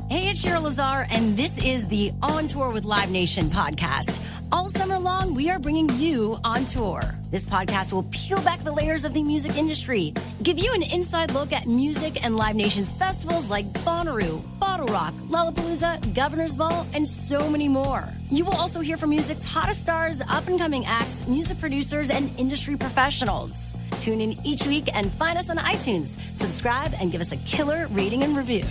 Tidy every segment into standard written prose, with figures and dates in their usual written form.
Hey, it's Cheryl Lazar, and this is the On Tour with Live Nation podcast. All summer long, we are bringing you on tour. This podcast will peel back the layers of the music industry, give you an inside look at music and Live Nation's festivals like Bonnaroo, Bottle Rock, Lollapalooza, Governor's Ball, and so many more. You will also hear from music's hottest stars, up-and-coming acts, music producers, and industry professionals. Tune in each week and find us on iTunes. Subscribe and give us a killer rating and review.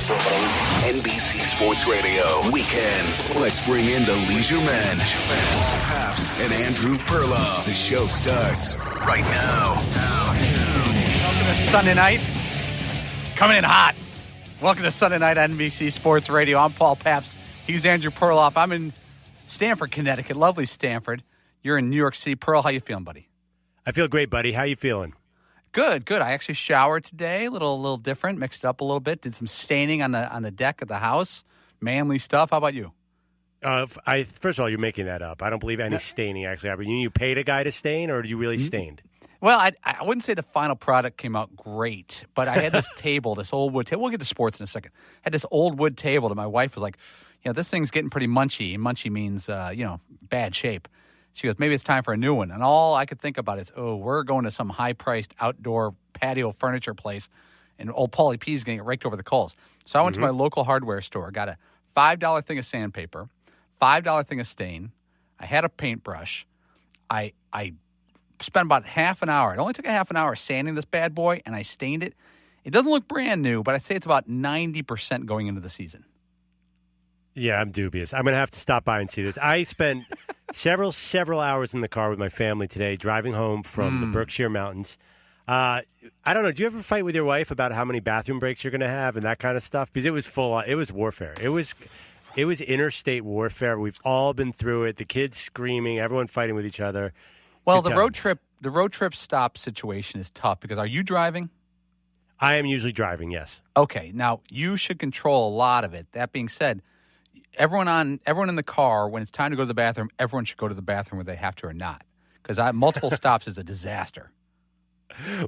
NBC Sports Radio weekends. Let's bring in the Leisuremen. Paul Pabst and Andrew Perloff. The show starts right now. Welcome to Sunday night. Coming in hot. Welcome to Sunday night on NBC Sports Radio. I'm Paul Pabst. He's Andrew Perloff. I'm in Stamford, Connecticut. Lovely Stamford. You're in New York City. Pearl, how you feeling, buddy? I feel great, buddy. How you feeling? Good. I actually showered today, a little different, mixed it up a little bit, did some staining on the deck of the house, manly stuff. How about you? First of all, you're making that up. I don't believe any staining actually happened. You paid a guy to stain, or you really stained? Well, I wouldn't say the final product came out great, but I had this table, this old wood table. We'll get to sports in a second. I had this old wood table that my wife was like, this thing's getting pretty munchy. And munchy means, bad shape. She goes, maybe it's time for a new one. And all I could think about is, we're going to some high-priced outdoor patio furniture place, and old Paulie P is going to get raked over the coals. So I went to my local hardware store, got a $5 thing of sandpaper, $5 thing of stain. I had a paintbrush. I spent about half an hour. It only took a half an hour sanding this bad boy, and I stained it. It doesn't look brand new, but I'd say it's about 90% going into the season. Yeah, I'm dubious. I'm going to have to stop by and see this. I spent several hours in the car with my family today, driving home from the Berkshire Mountains. I don't know. Do you ever fight with your wife about how many bathroom breaks you're going to have and that kind of stuff? Because it was it was warfare. It was interstate warfare. We've all been through it. The kids screaming, everyone fighting with each other. Well, the road trip stop situation is tough because are you driving? I am usually driving, yes. Okay. Now, you should control a lot of it. That being said, everyone in the car, when it's time to go to the bathroom, everyone should go to the bathroom whether they have to or not. Because multiple stops is a disaster.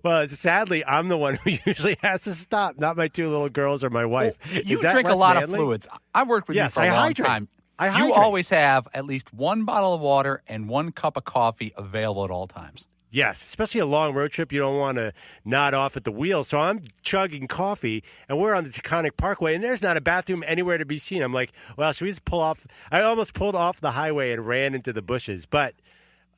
Well, sadly, I'm the one who usually has to stop, not my two little girls or my wife. Well, you drink a lot of fluids. I've worked with you for a long time. You always have at least one bottle of water and one cup of coffee available at all times. Yes, especially a long road trip. You don't want to nod off at the wheel. So I'm chugging coffee, and we're on the Taconic Parkway, and there's not a bathroom anywhere to be seen. I'm like, well, should we just pull off? I almost pulled off the highway and ran into the bushes. But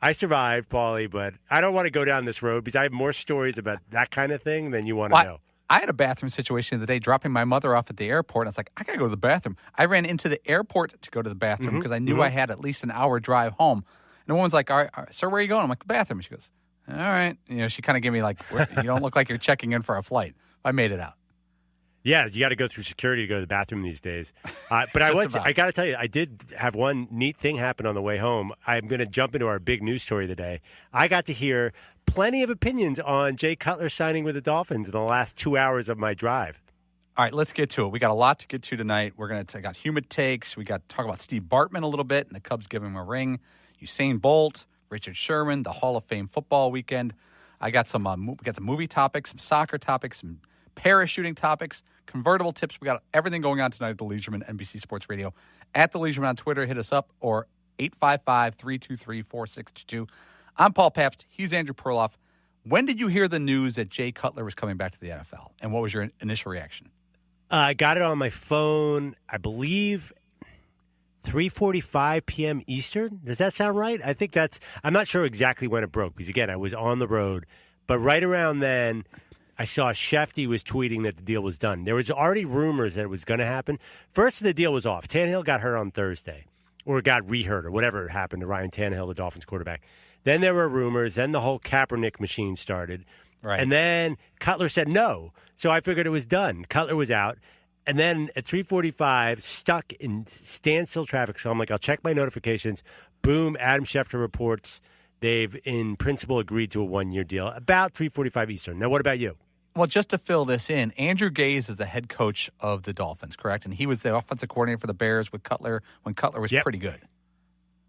I survived, Paulie, but I don't want to go down this road because I have more stories about that kind of thing than you want to know. I had a bathroom situation the other day, dropping my mother off at the airport. And I was like, I got to go to the bathroom. I ran into the airport to go to the bathroom because I knew I had at least an hour drive home. And the woman's like, all right, sir, where are you going? I'm like, the bathroom. She goes, all right. She kind of gave me like, you don't look like you're checking in for a flight. I made it out. Yeah, you got to go through security to go to the bathroom these days. But I got to tell you, I did have one neat thing happen on the way home. I'm going to jump into our big news story today. I got to hear plenty of opinions on Jay Cutler signing with the Dolphins in the last 2 hours of my drive. All right, let's get to it. We got a lot to get to tonight. We're going to got humid takes. We got to talk about Steve Bartman a little bit and the Cubs giving him a ring. Usain Bolt, Richard Sherman, the Hall of Fame football weekend. I got some movie topics, some soccer topics, some parachuting topics, convertible tips. We got everything going on tonight at the Leisuremen, NBC Sports Radio. At the Leisuremen on Twitter, hit us up, or 855-323-4622. I'm Paul Pabst. He's Andrew Perloff. When did you hear the news that Jay Cutler was coming back to the NFL, and what was your initial reaction? I got it on my phone, I believe, 3:45 p.m. Eastern. Does that sound right? I think I'm not sure exactly when it broke because, again, I was on the road. But right around then, I saw Shefty was tweeting that the deal was done. There was already rumors that it was going to happen. First, the deal was off. Tannehill got hurt on Thursday, or got re-hurt, or whatever happened to Ryan Tannehill, the Dolphins quarterback. Then there were rumors. Then the whole Kaepernick machine started. Right. And then Cutler said no. So I figured it was done. Cutler was out. And then at 3:45, stuck in standstill traffic. So I'm like, I'll check my notifications. Boom, Adam Schefter reports they've, in principle, agreed to a one-year deal. About 3:45 Eastern. Now, what about you? Well, just to fill this in, Andrew Gase is the head coach of the Dolphins, correct? And he was the offensive coordinator for the Bears with Cutler when Cutler was pretty good.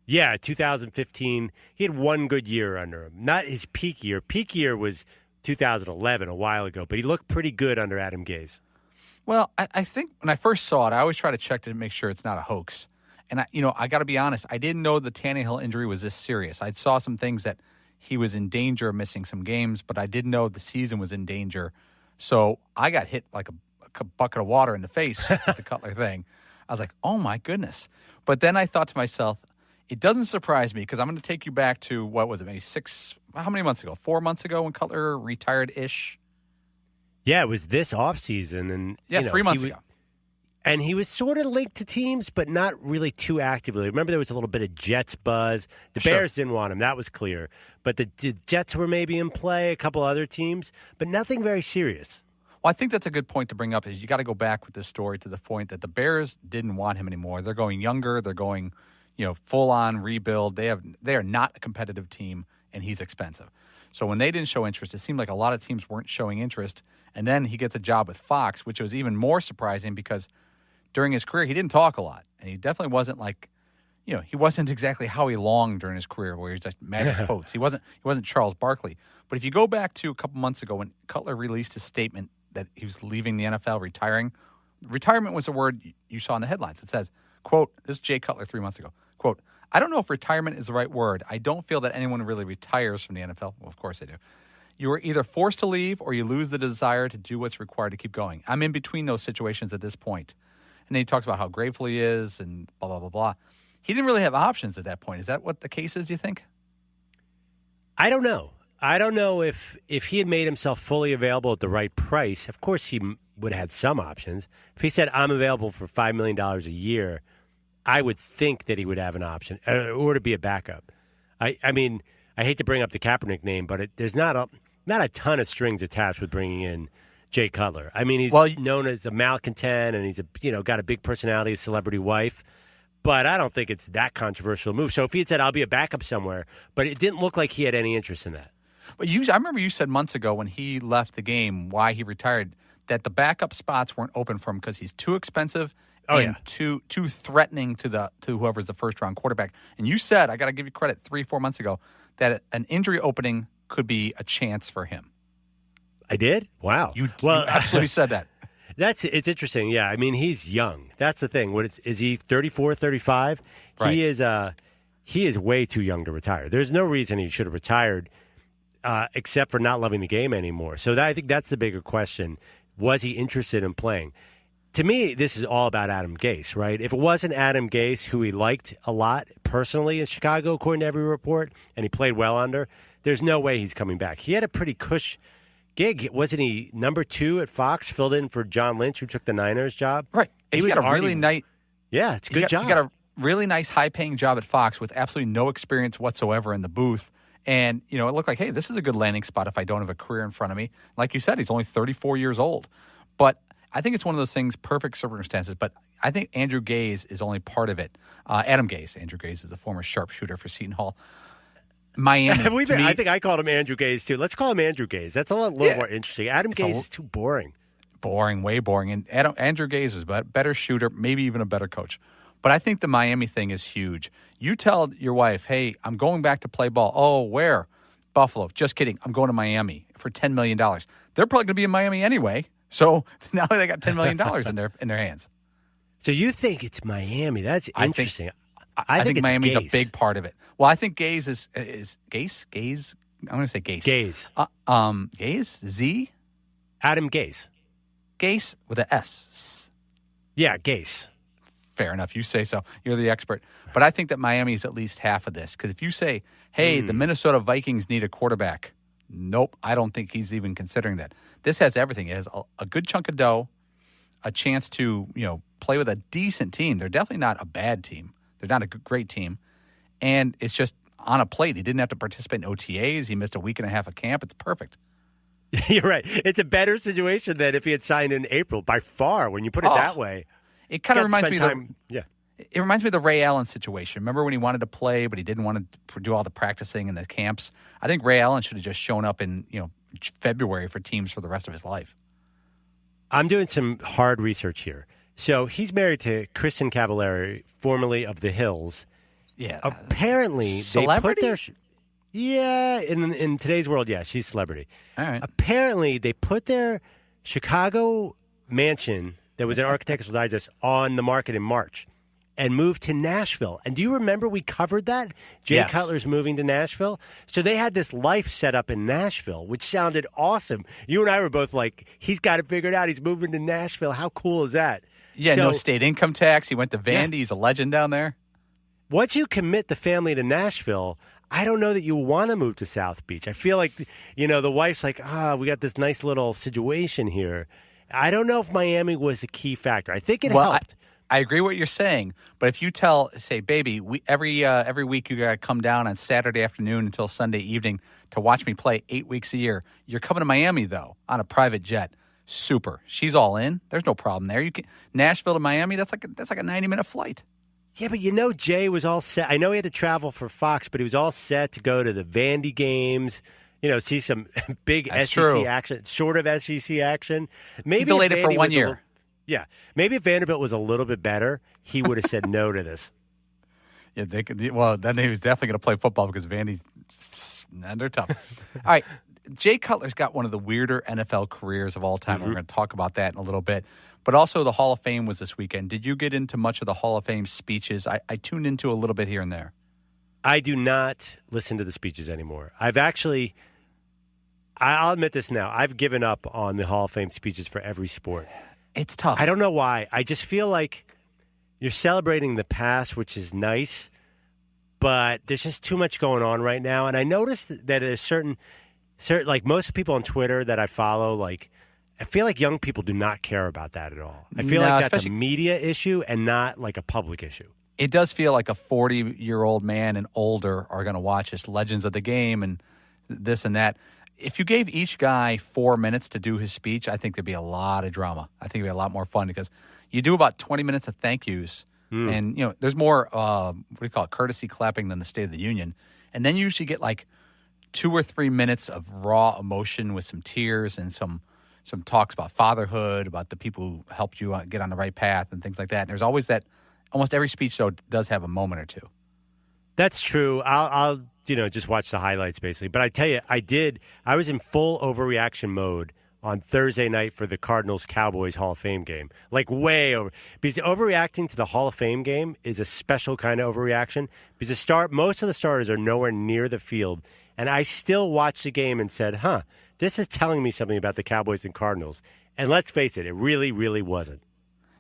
Yeah, 2015. He had one good year under him. Not his peak year. Peak year was 2011, a while ago. But he looked pretty good under Adam Gase. Well, I think when I first saw it, I always try to check to make sure it's not a hoax. And, I got to be honest, I didn't know the Tannehill injury was this serious. I saw some things that he was in danger of missing some games, but I didn't know the season was in danger. So I got hit like a bucket of water in the face with the Cutler thing. I was like, oh, my goodness. But then I thought to myself, it doesn't surprise me because I'm going to take you back to, what was it, maybe how many months ago? 4 months ago when Cutler retired-ish? Yeah, it was this offseason. And, yeah, 3 months ago. And he was sort of linked to teams, but not really too actively. Remember, there was a little bit of Jets buzz. The Bears didn't want him. That was clear. But the Jets were maybe in play, a couple other teams, but nothing very serious. Well, I think that's a good point to bring up. Is you got to go back with this story to the point that the Bears didn't want him anymore. They're going younger. They're going, full-on rebuild. They are not a competitive team, and he's expensive. So when they didn't show interest, it seemed like a lot of teams weren't showing interest. And then he gets a job with Fox, which was even more surprising because during his career, he didn't talk a lot. And he definitely wasn't like, he wasn't exactly Howie Long during his career where he was just magic quotes. He wasn't Charles Barkley. But if you go back to a couple months ago when Cutler released his statement that he was leaving the NFL, retiring, retirement was a word you saw in the headlines. It says, quote, this is Jay Cutler 3 months ago, quote, I don't know if retirement is the right word. I don't feel that anyone really retires from the NFL. Well, of course they do. You are either forced to leave or you lose the desire to do what's required to keep going. I'm in between those situations at this point. And then he talks about how grateful he is and blah, blah, blah, blah. He didn't really have options at that point. Is that what the case is, you think? I don't know. I don't know if he had made himself fully available at the right price. Of course, he would have had some options. If he said, I'm available for $5 million a year, I would think that he would have an option or to be a backup. I mean, I hate to bring up the Kaepernick name, but there's not a ton of strings attached with bringing in Jay Cutler. I mean, he's known as a malcontent, and he's got a big personality, a celebrity wife. But I don't think it's that controversial move. So if he had said, I'll be a backup somewhere, but it didn't look like he had any interest in that. But I remember you said months ago when he left the game, why he retired, that the backup spots weren't open for him because he's too expensive and too threatening to whoever's the first-round quarterback. And you said, I got to give you credit, 3-4 months ago, that an injury opening could be a chance for him. I did? Wow. You absolutely said that. It's interesting. Yeah, I mean, he's young. That's the thing. Is he 34, 35? Right. He is way too young to retire. There's no reason he should have retired except for not loving the game anymore. So I think that's the bigger question. Was he interested in playing? To me, this is all about Adam Gase, right? If it wasn't Adam Gase, who he liked a lot personally in Chicago, according to every report, and he played well under, there's no way he's coming back. He had a pretty cush gig. Wasn't he number 2 at Fox, filled in for John Lynch, who took the Niners job? Right. He got a really nice... Yeah, it's a good job. He got a really nice, high-paying job at Fox with absolutely no experience whatsoever in the booth. And, it looked like, hey, this is a good landing spot if I don't have a career in front of me. Like you said, he's only 34 years old. But I think it's one of those things, perfect circumstances. But I think Andrew Gase is only part of it. Andrew Gase is the former sharpshooter for Seton Hall. Miami. I think I called him Andrew Gase, too. Let's call him Andrew Gase. That's a little more interesting. Adam Gase is too boring. Boring, way boring. And Andrew Gase is a better shooter, maybe even a better coach. But I think the Miami thing is huge. You tell your wife, hey, I'm going back to play ball. Oh, where? Buffalo. Just kidding. I'm going to Miami for $10 million. They're probably going to be in Miami anyway. So now they got $10 million in their hands. So you think it's Miami. That's interesting. I think Miami's Gase. A big part of it. Well, I think Gase is Gase? Gase? I'm going to say Gase. Gase? Z? Adam Gase. Gase with an S. Yeah, Gase. Fair enough. You say so. You're the expert. But I think that Miami's at least half of this. Because if you say, hey, the Minnesota Vikings need a quarterback, nope, I don't think he's even considering that. This has everything. It has a good chunk of dough, a chance to, play with a decent team. They're definitely not a bad team. They're not a great team. And it's just on a plate. He didn't have to participate in OTAs. He missed a week and a half of camp. It's perfect. You're right. It's a better situation than if he had signed in April, by far, when you put it that way. It kind of reminds me It reminds me of the Ray Allen situation. Remember when he wanted to play, but he didn't want to do all the practicing and the camps? I think Ray Allen should have just shown up in February for teams for the rest of his life. I'm doing some hard research here. So he's married to Kristen Cavallari, formerly of The Hills. Yeah. Apparently, celebrity? They put their in today's world, she's celebrity. All right. Apparently, they put their Chicago mansion that was an Architectural Digest on the market in March and moved to Nashville. And do you remember we covered that? Jay Yes. Cutler's moving to Nashville. So they had this life set up in Nashville, which sounded awesome. You and I were both like, he's got it figured out. He's moving to Nashville. How cool is that? Yeah, So, no state income tax. He went to Vandy. He's a legend down there. once you commit the family to Nashville, I don't know that you want to move to South Beach. I feel like, the wife's like, we got this nice little situation here. I don't know if Miami was a key factor. I think it helped. I agree what you're saying, but if you say, baby, every week you got to come down on Saturday afternoon until Sunday evening to watch me play 8 weeks a year. You're coming to Miami, though, on a private jet. Super. She's all in. There's no problem there. Nashville to Miami, that's like a 90-minute flight. Yeah, but Jay was all set. I know he had to travel for Fox, but he was all set to go to the Vandy games, see some big That's SEC true. action, sort of SEC action. Maybe He delayed if it for Vandy 1 was year. Maybe if Vanderbilt was a little bit better, he would have said no to this. Yeah, they could. Well, then he was definitely going to play football because Vandy, they're tough. All right, Jay Cutler's got one of the weirder NFL careers of all time. We're going to talk about that in a little bit. But also the Hall of Fame was this weekend. Did you get into much of the Hall of Fame speeches? I tuned into a little bit here and there. I do not listen to the speeches anymore. I'll admit this now. I've given up on the Hall of Fame speeches for every sport. It's tough. I don't know why. I just feel like you're celebrating the past, which is nice, but there's just too much going on right now. And I noticed that at a certain like most people on Twitter that I follow, like I feel like young people do not care about that at all. I feel like that's a media issue and not like a public issue. It does feel like a 40-year-old man and older are going to watch this Legends of the Game and this and that. If you gave each guy 4 minutes to do his speech, I think there'd be a lot of drama. I think it'd be a lot more fun because you do about 20 minutes of thank yous, and there's more courtesy clapping than the State of the Union, and then you usually get like 2 or 3 minutes of raw emotion with some tears and some talks about fatherhood, about the people who helped you get on the right path and things like that. And there's always that. Almost every speech though does have a moment or two. That's true. I'll just watch the highlights basically. But I tell you, I was in full overreaction mode on Thursday night for the Cardinals-Cowboys Hall of Fame game. Like way over. Because overreacting to the Hall of Fame game is a special kind of overreaction. Because most of the starters are nowhere near the field. And I still watched the game and said, this is telling me something about the Cowboys and Cardinals. And let's face it, it really, really wasn't.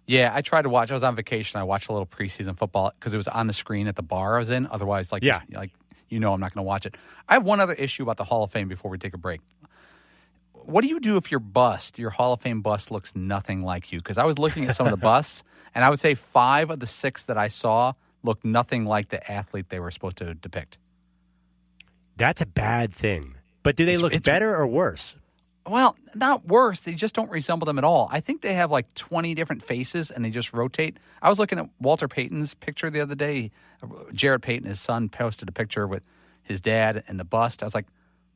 Yeah, I tried to watch. I was on vacation. I watched a little preseason football because it was on the screen at the bar I was in. Otherwise, I'm not going to watch it. I have one other issue about the Hall of Fame before we take a break. What do you do if your Hall of Fame bust, looks nothing like you? Because I was looking at some of the busts, and I would say 5 of the 6 that I saw looked nothing like the athlete they were supposed to depict. That's a bad thing. But do they look better or worse? Well, not worse. They just don't resemble them at all. I think they have like 20 different faces, and they just rotate. I was looking at Walter Payton's picture the other day. Jared Payton, his son, posted a picture with his dad and the bust. I was like,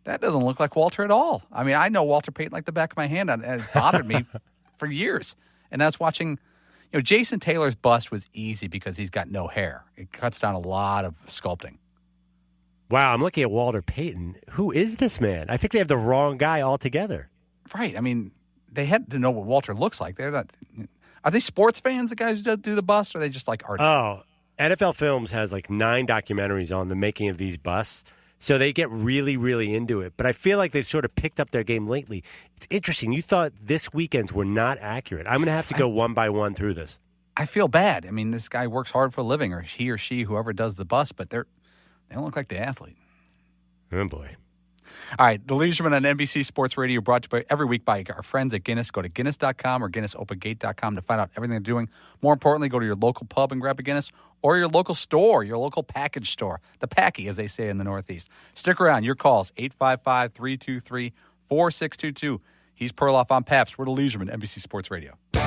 that doesn't look like Walter at all. I mean, I know Walter Payton like the back of my hand, and it's bothered me for years. And I was watching, Jason Taylor's bust was easy because he's got no hair. It cuts down a lot of sculpting. Wow, I'm looking at Walter Payton. Who is this man? I think they have the wrong guy altogether. Right. I mean, they had to know what Walter looks like. They're not. Are they sports fans, the guys who do the bust, or are they just like artists? Oh, NFL Films has like 9 documentaries on the making of these busts. So they get really, really into it. But I feel like they've sort of picked up their game lately. It's interesting. You thought this weekends were not accurate. I'm going to have to go one by one through this. I feel bad. I mean, this guy works hard for a living, or he or she, whoever does the bust, but they don't look like the athlete. Oh, boy. All right, the Leisuremen on NBC Sports Radio brought to you every week by our friends at Guinness. Go to Guinness.com or GuinnessOpenGate.com to find out everything they're doing. More importantly, go to your local pub and grab a Guinness or your local store, your local package store, the Packy, as they say in the Northeast. Stick around. Your calls, 855-323-4622. He's Perloff on Pabst. We're the Leisuremen, NBC Sports Radio. You're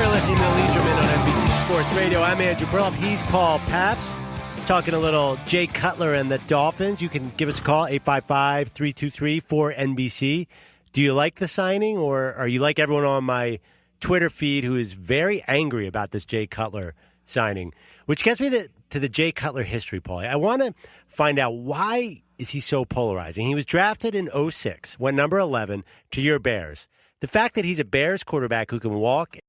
listening to the Leisuremen on NBC Sports Radio. I'm Andrew Perloff. He's Paul Pabst. Talking a little Jay Cutler and the Dolphins. You can give us a call, 855-323-4NBC. Do you like the signing, or are you like everyone on my Twitter feed who is very angry about this Jay Cutler signing? Which gets me to the Jay Cutler history, Paul. I want to find out, why is he so polarizing? He was drafted in 2006, went number 11 to your Bears. the fact that he's a Bears quarterback who can walk